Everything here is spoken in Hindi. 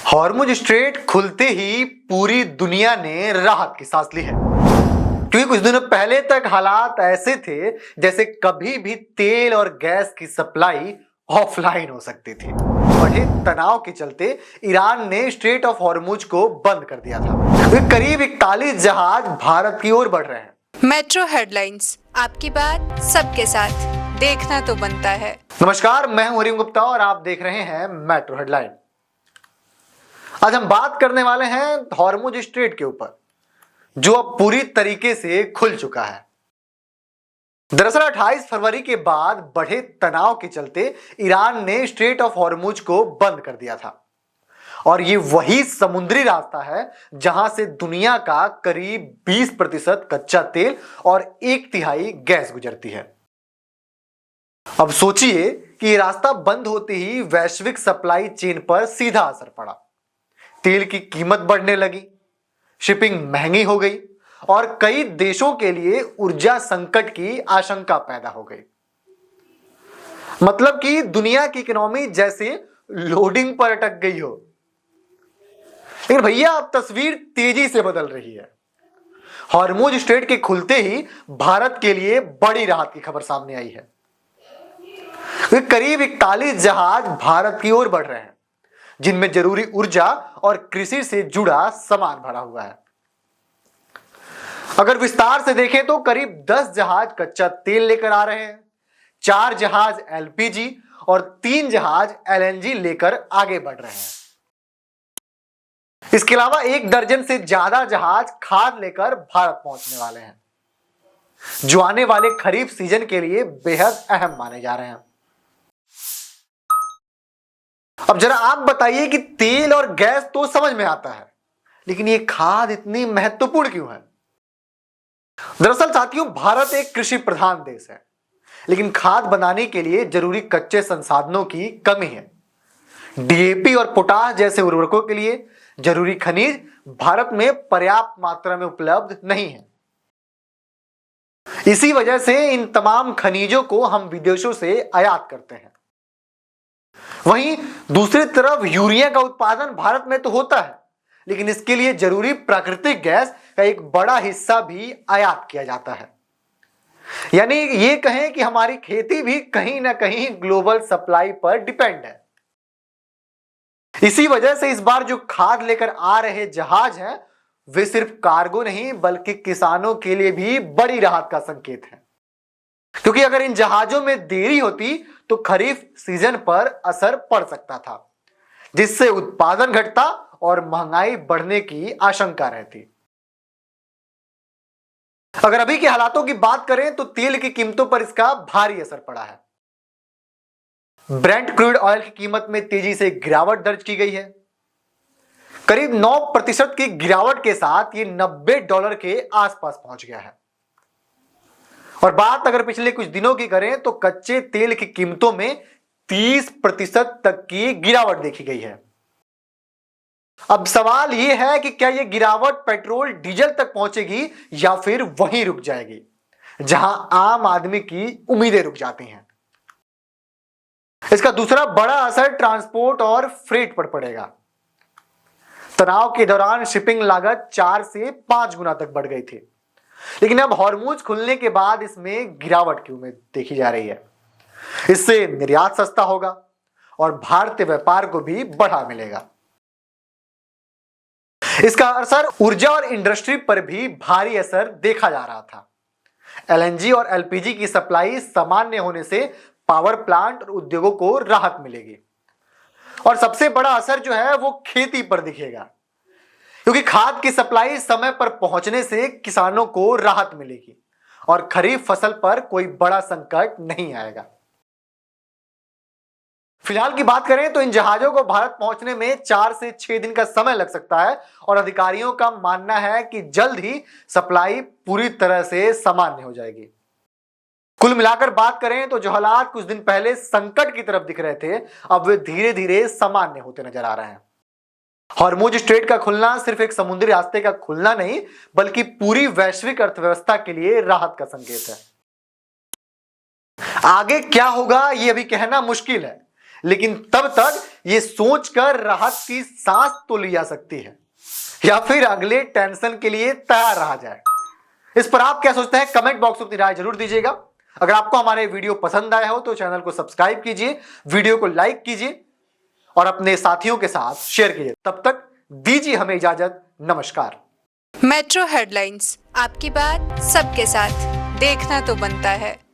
हॉर्मुज स्ट्रेट खुलते ही पूरी दुनिया ने राहत की सांस ली है, क्योंकि कुछ दिनों पहले तक हालात ऐसे थे जैसे कभी भी तेल और गैस की सप्लाई ऑफलाइन हो सकती थी। बढ़े तनाव के चलते ईरान ने स्ट्रेट ऑफ हॉर्मुज को बंद कर दिया था। करीब 41 जहाज भारत की ओर बढ़ रहे हैं। मेट्रो हेडलाइंस, आपकी बात सबके साथ, देखना तो बनता है। नमस्कार, मैं हूं हरिम गुप्ता और आप देख रहे हैं मेट्रो हेडलाइन। आज हम बात करने वाले हैं हॉर्मुज स्ट्रेट के ऊपर, जो अब पूरी तरीके से खुल चुका है। दरअसल 28 फरवरी के बाद बढ़े तनाव के चलते ईरान ने स्ट्रेट ऑफ हॉर्मुज को बंद कर दिया था, और ये वही समुद्री रास्ता है जहां से दुनिया का करीब 20% कच्चा तेल और 1/3 गैस गुजरती है। अब सोचिए कि ये रास्ता बंद होते ही वैश्विक सप्लाई चेन पर सीधा असर पड़ा। तेल की कीमत बढ़ने लगी, शिपिंग महंगी हो गई और कई देशों के लिए ऊर्जा संकट की आशंका पैदा हो गई। मतलब कि दुनिया की इकोनॉमी जैसे लोडिंग पर अटक गई हो। लेकिन भैया, अब तस्वीर तेजी से बदल रही है। हॉर्मुज स्ट्रेट के खुलते ही भारत के लिए बड़ी राहत की खबर सामने आई है। करीब 41 जहाज भारत की ओर बढ़ रहे हैं, जिनमें जरूरी ऊर्जा और कृषि से जुड़ा सामान भरा हुआ है। अगर विस्तार से देखें तो करीब 10 जहाज कच्चा तेल लेकर आ रहे हैं, 4 जहाज एलपीजी और 3 जहाज एलएनजी लेकर आगे बढ़ रहे हैं। इसके अलावा 1 दर्जन से ज्यादा जहाज खाद लेकर भारत पहुंचने वाले हैं, जो आने वाले खरीफ सीजन के लिए बेहद अहम माने जा रहे हैं। अब जरा आप बताइए कि तेल और गैस तो समझ में आता है, लेकिन ये खाद इतनी महत्वपूर्ण क्यों है? दरअसल साथियों, भारत एक कृषि प्रधान देश है, लेकिन खाद बनाने के लिए जरूरी कच्चे संसाधनों की कमी है। डीएपी और पोटाश जैसे उर्वरकों के लिए जरूरी खनिज भारत में पर्याप्त मात्रा में उपलब्ध नहीं है। इसी वजह से इन तमाम खनिजों को हम विदेशों से आयात करते हैं। वहीं दूसरी तरफ यूरिया का उत्पादन भारत में तो होता है, लेकिन इसके लिए जरूरी प्राकृतिक गैस का एक बड़ा हिस्सा भी आयात किया जाता है। यानी ये कहें कि हमारी खेती भी कहीं ना कहीं ग्लोबल सप्लाई पर डिपेंड है। इसी वजह से इस बार जो खाद लेकर आ रहे जहाज हैं, वे सिर्फ कार्गो नहीं बल्कि किसानों के लिए भी बड़ी राहत का संकेत है। क्योंकि अगर इन जहाजों में देरी होती तो खरीफ सीजन पर असर पड़ सकता था, जिससे उत्पादन घटता और महंगाई बढ़ने की आशंका रहती। अगर अभी के हालातों की बात करें तो तेल की कीमतों पर इसका भारी असर पड़ा है। ब्रेंट क्रूड ऑयल की कीमत में तेजी से गिरावट दर्ज की गई है। करीब 9% की गिरावट के साथ ये $90 के आसपास पहुंच गया है। और बात अगर पिछले कुछ दिनों की करें तो कच्चे तेल की कीमतों में 30% तक की गिरावट देखी गई है। अब सवाल यह है कि क्या यह गिरावट पेट्रोल डीजल तक पहुंचेगी या फिर वहीं रुक जाएगी, जहां आम आदमी की उम्मीदें रुक जाती हैं। इसका दूसरा बड़ा असर ट्रांसपोर्ट और फ्रेट पर पड़ेगा। तनाव के दौरान शिपिंग लागत 4 से 5 गुना तक बढ़ गई थी, लेकिन अब हॉर्मुज खुलने के बाद इसमें गिरावट की उम्मीद देखी जा रही है। इससे निर्यात सस्ता होगा और भारतीय व्यापार को भी बढ़ावा मिलेगा। इसका असर ऊर्जा और इंडस्ट्री पर भी भारी असर देखा जा रहा था। एलएनजी और एलपीजी की सप्लाई सामान्य होने से पावर प्लांट और उद्योगों को राहत मिलेगी, और सबसे बड़ा असर जो है वो खेती पर दिखेगा, क्योंकि खाद की सप्लाई समय पर पहुंचने से किसानों को राहत मिलेगी और खरीफ फसल पर कोई बड़ा संकट नहीं आएगा। फिलहाल की बात करें तो इन जहाजों को भारत पहुंचने में 4 से 6 दिन का समय लग सकता है, और अधिकारियों का मानना है कि जल्द ही सप्लाई पूरी तरह से सामान्य हो जाएगी। कुल मिलाकर बात करें तो जो हालात कुछ दिन पहले संकट की तरफ दिख रहे थे, अब वे धीरे धीरे सामान्य होते नजर आ रहे हैं। हॉर्मुज स्ट्रेट का खुलना सिर्फ एक समुद्री रास्ते का खुलना नहीं, बल्कि पूरी वैश्विक अर्थव्यवस्था के लिए राहत का संकेत है। आगे क्या होगा ये अभी कहना मुश्किल है, लेकिन तब तक ये सोचकर राहत की सांस तो ली जा सकती है या फिर अगले टेंशन के लिए तैयार रहा जाए। इस पर आप क्या सोचते हैं? कमेंट बॉक्स में अपनी राय जरूर दीजिएगा। अगर आपको हमारे वीडियो पसंद आया हो तो चैनल को सब्सक्राइब कीजिए, वीडियो को लाइक कीजिए और अपने साथियों के साथ शेयर कीजिए। तब तक दीजिए हमें इजाजत। नमस्कार। मेट्रो हेडलाइंस, आपकी बात सबके साथ, देखना तो बनता है।